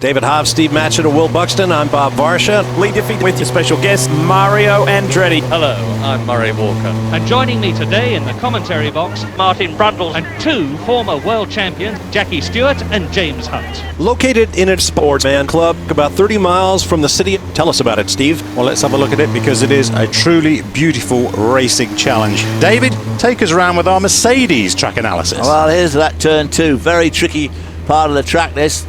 David Hobbs, Steve Matchett, and Will Buxton. I'm Bob Varsha. Lee Diffie with your special guest, Mario Andretti. Hello, I'm Murray Walker. And joining me today in the commentary box, Martin Brundle and two former world champions, Jackie Stewart and James Hunt. Located in a sportsman club about 30 miles from the city. Tell us about it, Steve. Well, let's have a look at it because it is a truly beautiful racing challenge. David, take us around with our Mercedes track analysis. Well, here's that turn two. Very tricky part of the track, this.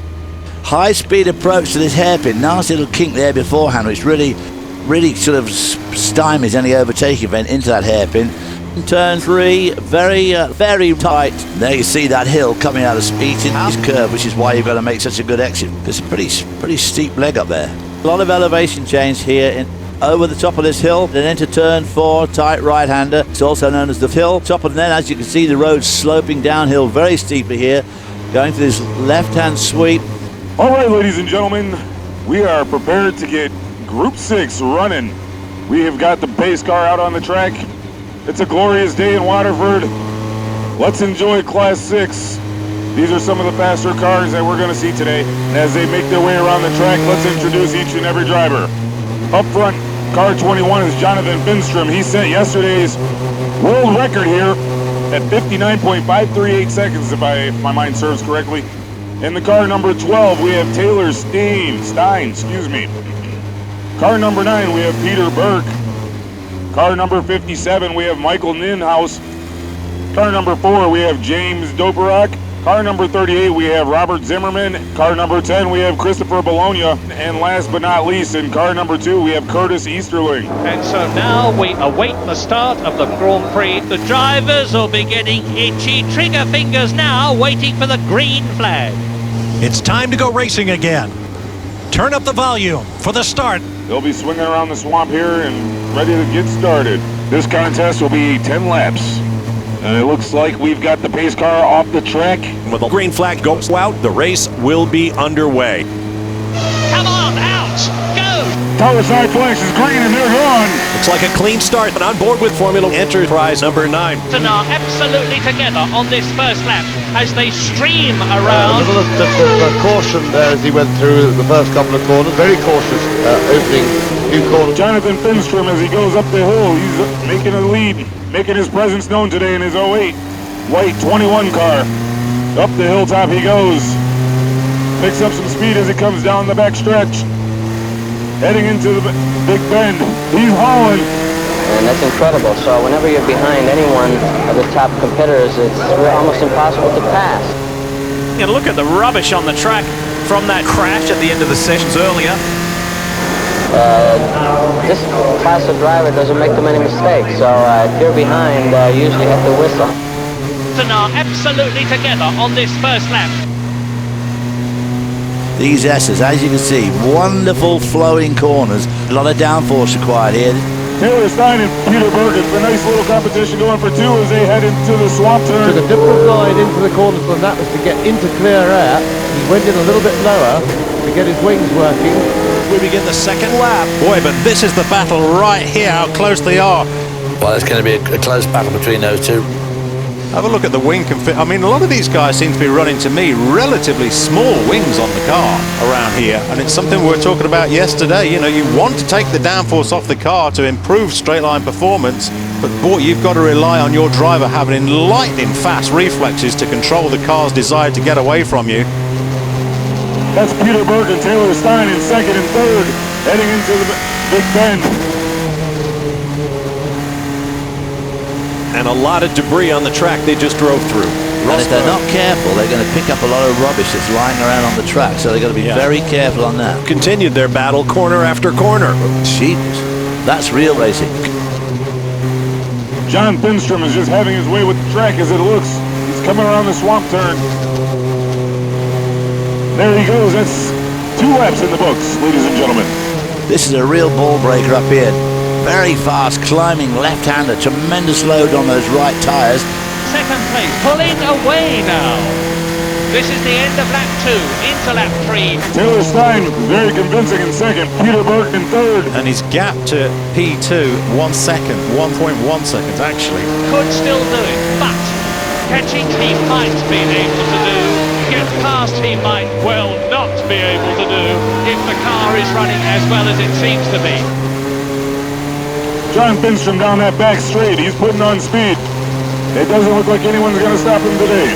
High speed approach to this hairpin. Nasty little kink there beforehand, which really sort of stymies any overtaking event into that hairpin. Turn three, very tight. There you see that hill coming out of speed in this curve, which is why you've got to make such a good exit. There's a pretty steep leg up there. A lot of elevation change here over the top of this hill, then into turn four, tight right-hander. It's also known as the hill. Top of then, as you can see, the road sloping downhill very steeply here, going to this left-hand sweep. All right, ladies and gentlemen, we are prepared to get Group 6 running. We have got the pace car out on the track. It's a glorious day in Waterford. Let's enjoy Class 6. These are some of the faster cars that we're going to see today. As they make their way around the track, let's introduce each and every driver. Up front, car 21 is Jonathan Finstrom. He set yesterday's world record here at 59.538 seconds, if my mind serves correctly. In the car number 12, we have Taylor Stein. Car number 9, we have Peter Burke. Car number 57, we have Michael Ninhaus. Car number 4, we have James Doperak. Car number 38, we have Robert Zimmerman. Car number 10, we have Christopher Bologna. And last but not least, in car number 2, we have Curtis Easterling. And so now we await the start of the Grand Prix. The drivers will be getting itchy trigger fingers now, waiting for the green flag. It's time to go racing again. Turn up the volume for the start. They'll be swinging around the swamp here and ready to get started. This contest will be 10 laps. And it looks like we've got the pace car off the track. When the green flag goes out, the race will be underway. Come on, out, go! Power side flash is green and they're gone. Looks like a clean start, and on board with Formula Enterprise number 9. And are absolutely together on this first lap as they stream around. A little bit of caution there as he went through the first couple of corners. Very cautious opening few corners. Jonathan Finstrom, as he goes up the hill, he's making a lead, making his presence known today in his 08 white 21 car. Up the hilltop he goes. Picks up some speed as he comes down the back stretch. Heading into the Big Bend. He's hauling. And that's incredible. So whenever you're behind any one of the top competitors, it's almost impossible to pass. And look at the rubbish on the track from that crash at the end of the sessions earlier. This class of driver doesn't make too many mistakes. So if you're behind, you usually have to whistle. And are absolutely together on this first lap. These S's, as you can see, wonderful flowing corners. A lot of downforce required here. Taylor Stein and Peter Burke, a nice little competition going for 2 as they head into the swamp turn. Took a different line into the corners than that was to get into clear air. He went in a little bit lower to get his wings working. We begin the second lap. Boy, but this is the battle right here, how close they are. Well, it's going to be a close battle between those two. Have a look at the wing I mean, a lot of these guys seem to be running, to me, relatively small wings on the car around here. And it's something we were talking about yesterday. You know, you want to take the downforce off the car to improve straight line performance. But boy, you've got to rely on your driver having lightning fast reflexes to control the car's desire to get away from you. That's Peter Burke and Taylor Stein in second and third, heading into the Big Bend. And a lot of debris on the track they just drove through. And if they're not careful, they're going to pick up a lot of rubbish that's lying around on the track, so they've got to be very careful on that. Continued their battle corner after corner. Jeez, that's real racing. John Finstrom is just having his way with the track as it looks. He's coming around the swamp turn. There he goes. That's 2 laps in the books, ladies and gentlemen. This is a real ball breaker up here. Very fast, climbing left-hander, tremendous load on those right tyres. Second place, pulling away now. This is the end of lap 2, into lap 3. Taylor Stein, very convincing in second. Peter Burke in third. And his gap to P2, 1 second, 1.1 seconds actually. Could still do it, but catching he might be able to do. get past he might well not be able to do if the car is running as well as it seems to be. John Finstrom down that back straight. He's putting on speed. It doesn't look like anyone's going to stop him today.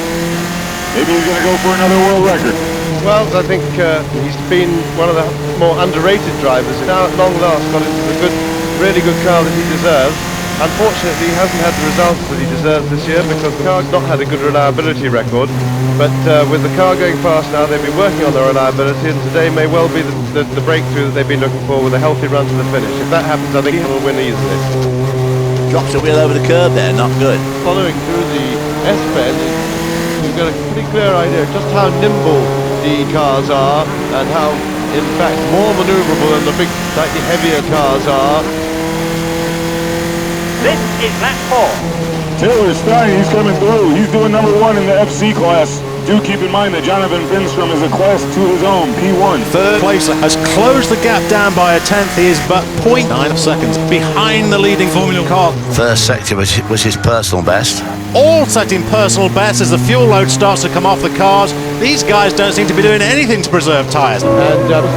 Maybe he's going to go for another world record. Well, I think he's been one of the more underrated drivers. Now at long last got into the really good car that he deserves. Unfortunately, he hasn't had the results that he deserves this year because the car's not had a good reliability record. But with the car going fast now, they've been working on their reliability, and today may well be the breakthrough that they've been looking for with a healthy run to the finish. If that happens, I think he will win easily. Drops a wheel over the curb there, not good. Following through the S-bend, you've got a pretty clear idea just how nimble the cars are and how, in fact, more manoeuvrable than the big, slightly heavier cars are. This is lap 4. Taylor Stein, he's coming through. He's doing number 1 in the FC class. Do keep in mind that Jonathan Finstrom is a class to his own, P1. Third place has closed the gap down by a tenth. He is but 0.9 seconds behind the leading Formula car. First sector was his personal best. All setting personal bests as the fuel load starts to come off the cars. These guys don't seem to be doing anything to preserve tyres. And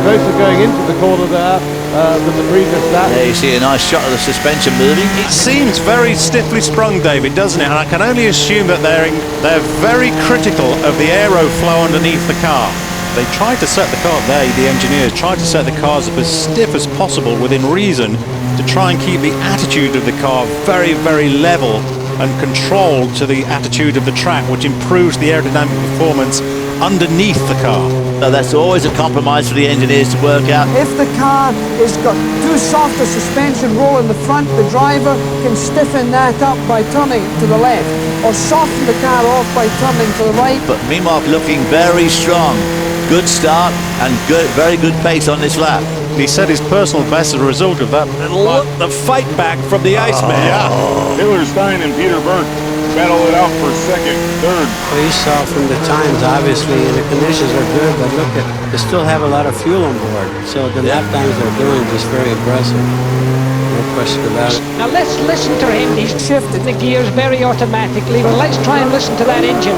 closer going into the corner there than the previous lap. There you see a nice shot of the suspension moving. It seems very stiffly sprung, David, doesn't it? And I can only assume that they're very critical of the aeroflow underneath the car. They tried to set the car, the engineers tried to set the cars up as stiff as possible within reason to try and keep the attitude of the car very, very level and controlled to the attitude of the track, which improves the aerodynamic performance underneath the car. So that's always a compromise for the engineers to work out. If the car has got too soft a suspension roll in the front, the driver can stiffen that up by turning to the left, or soften the car off by turning to the right. But meanwhile, looking very strong. Good start and very good pace on this lap. He set his personal best as a result of that. And look, the fight back from the Iceman. Yeah. Taylor Stein and Peter Burke battle it out for second, third. Well, you saw from the times, obviously, and the conditions are good, but look at, they still have a lot of fuel on board. So the lap times they're doing just very impressive. No question about it. Now let's listen to him. He's shifted the gears very automatically. Well, let's try and listen to that engine.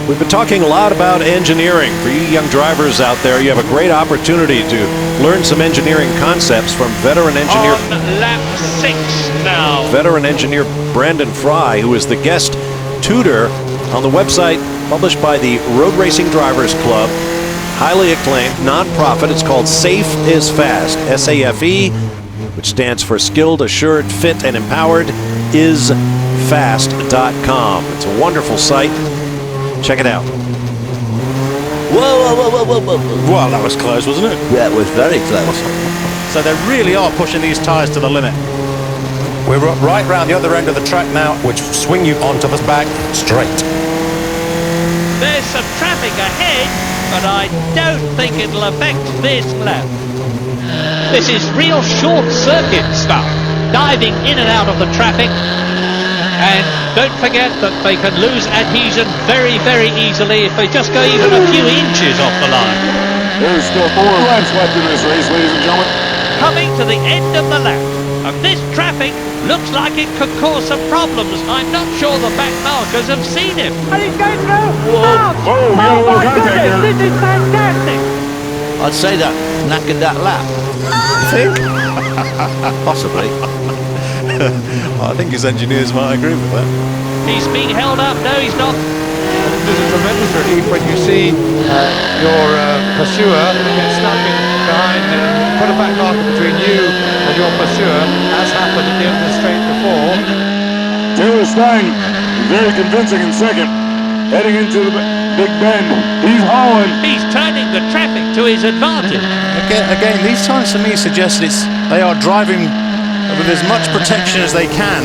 We've been talking a lot about engineering. For you young drivers out there, you have a great opportunity to learn some engineering concepts from veteran engineer. On lap 6 now. Veteran engineer Brandon Fry, who is the guest tutor on the website published by the Road Racing Drivers Club. Highly acclaimed, non-profit. It's called Safe is Fast, SAFE, which stands for Skilled, Assured, Fit, and Empowered is Fast.com. It's a wonderful site. Check it out. Whoa, whoa, whoa, whoa, whoa, whoa. Well, that was close, wasn't it? Yeah, it was very close. So they really are pushing these tyres to the limit. We're right round the other end of the track now, which swing you onto the back straight. There's some traffic ahead, but I don't think it'll affect this lap. This is real short circuit stuff, diving in and out of the traffic. And don't forget that they can lose adhesion very, very easily if they just go even a few inches off the line. There's still 4 laps left in this race, ladies and gentlemen. Coming to the end of the lap, and this traffic looks like it could cause some problems. I'm not sure the back markers have seen him. Are you going through? Whoa, we got a little contact here. This is fantastic. I'd say that knackered that lap. Think? Possibly. I think his engineers might agree with that. He's being held up. No, he's not. There's a tremendous relief when you see your pursuer get stuck in behind, put a back marker between you and your pursuer, as happened at the end of the straight before. Taylor Stein, very convincing in second. Heading into the Big Bend. He's hauling. He's turning the traffic to his advantage. Again, these times to me suggest they are driving with as much protection as they can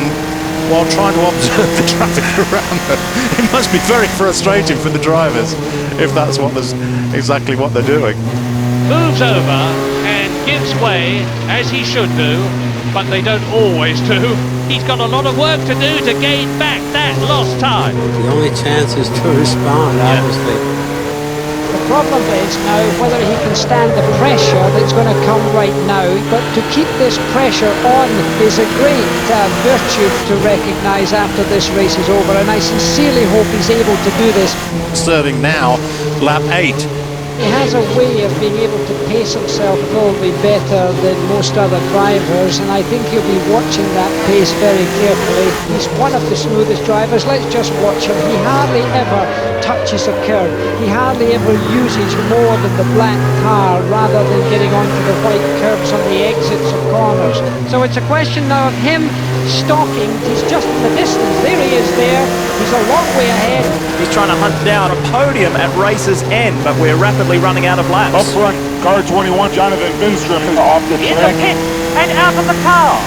while trying to observe the traffic around them. It must be very frustrating for the drivers if that's exactly what they're doing. Moves over and gives way, as he should do, but they don't always do. He's got a lot of work to do to gain back that lost time. The only chance is to respond, obviously. The problem is now whether he can stand the pressure that's going to come right now, but to keep this pressure on is a great virtue to recognise after this race is over, and I sincerely hope he's able to do this. Serving now, lap 8. He has a way of being able to pace himself probably better than most other drivers, and I think he'll be watching that pace very carefully. He's one of the smoothest drivers. Let's just watch him. He hardly ever touches a curb. He hardly ever uses more than the black tar rather than getting onto the white curbs on the exits of corners. So it's a question now of him stalking. He's just in the distance. There he is there. He's a long way ahead. He's trying to hunt down a podium at race's end, but we're rapidly running out of laps. Up front, car 21, Jonathan Binstrom is off the In the track. pit and out of the car.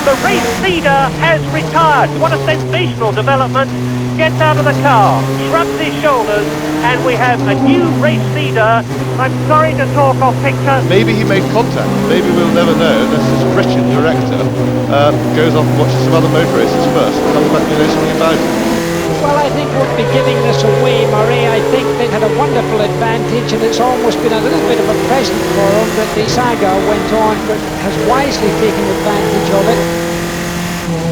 The race leader has retired. What a sensational development. Gets out of the car, shrugs his shoulders, and we have a new race leader. I'm sorry to talk off picture. Maybe he made contact. Maybe we'll never know unless this wretched director goes off and watches some other motor races first and comes back and knows something about it. Well, I think we'll be giving this away, Murray. I think they've had a wonderful advantage, and it's almost been a little bit of a present for them that the saga went on, but has wisely taken advantage of it.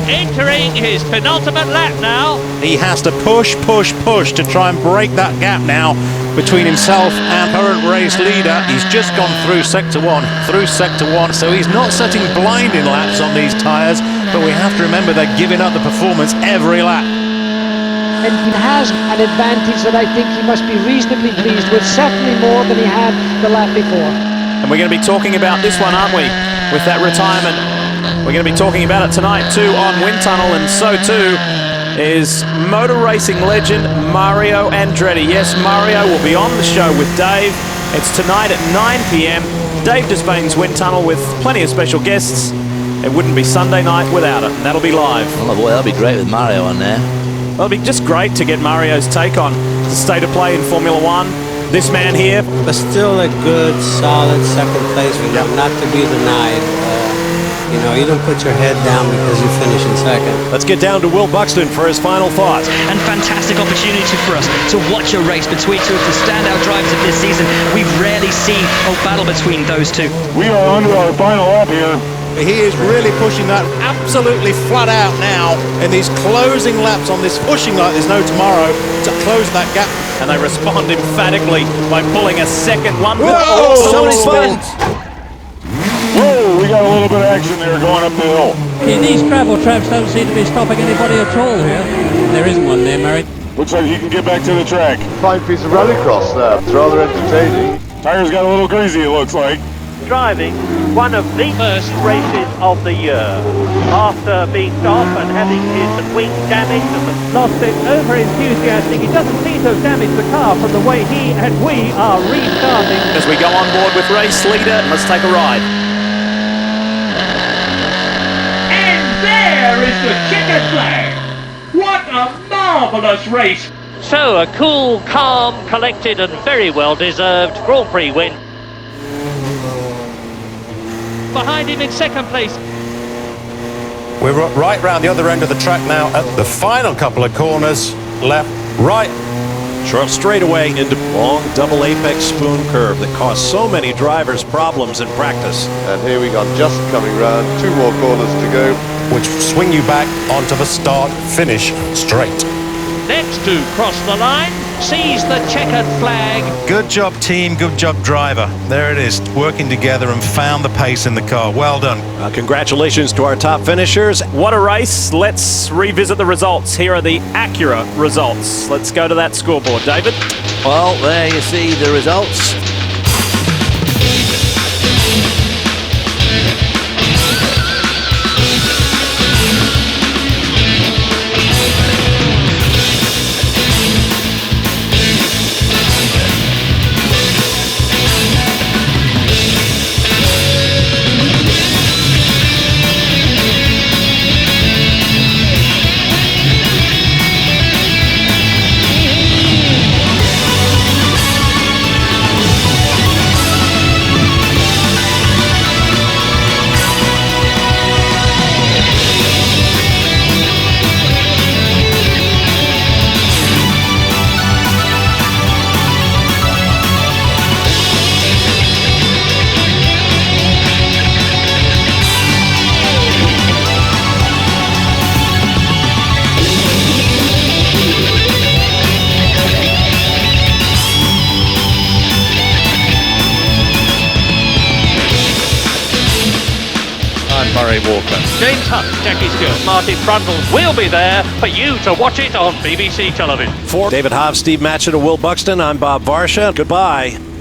Entering his penultimate lap now. He has to push to try and break that gap now between himself and current race leader. He's just gone through sector one, so he's not setting blinding laps on these tyres, but we have to remember they're giving up the performance every lap. And he has an advantage that I think he must be reasonably pleased with, certainly more than he had the lap before. And we're going to be talking about this one, aren't we? With that retirement. We're going to be talking about it tonight too on Wind Tunnel, and so too is motor racing legend Mario Andretti. Yes, Mario will be on the show with Dave. It's tonight at 9 p.m. Dave Despain's Wind Tunnel with plenty of special guests. It wouldn't be Sunday night without it, and that'll be live. Oh boy, that'll be great with Mario on there. Well, it'll be just great to get Mario's take on the state of play in Formula One. This man here. But still a good, solid second place for him, not to be denied. You know, you don't put your head down because you finish in second. Let's get down to Will Buxton for his final thoughts. And fantastic opportunity for us to watch a race between two of the standout drivers of this season. We've rarely seen a battle between those two. We are under our final lap here. He is really pushing that absolutely flat out now in these closing laps on this pushing like there's no tomorrow to close that gap. And they respond emphatically by pulling a second one. Whoa! So many spins! Whoa, we got a little bit of action there going up the hill. These gravel traps don't seem to be stopping anybody at all here. There isn't one there, Murray. Looks like he can get back to the track. Fine piece of rallycross there. It's rather entertaining. Tires got a little greasy, it looks like. Driving one of the first races of the year. After being off and having his wing damaged and lost it over enthusiastic, he doesn't seem to have damaged the car from the way he and we are restarting. As we go on board with race leader, let's take a ride. And there is the checkered flag. What a marvellous race. So a cool, calm, collected and very well deserved Grand Prix win. Behind him in second place. We're right round the other end of the track now at the final couple of corners. Left, right. Short straightaway into long double apex spoon curve that caused so many drivers problems in practice. And here we go, just coming round. 2 more corners to go. Which swing you back onto the start finish straight. Next to cross the line, sees the checkered flag. Good job team, good job driver. There it is, working together and found the pace in the car. Well done. Congratulations to our top finishers. What a race. Let's revisit the results. Here are the Acura results. Let's go to that scoreboard, David. Well, there you see the results. Ray Walker. James Hunt, Jackie Stewart, Martin Brundle will be there for you to watch it on BBC television. For David Hobbs, Steve Matchett, and Will Buxton, I'm Bob Varsha. Goodbye.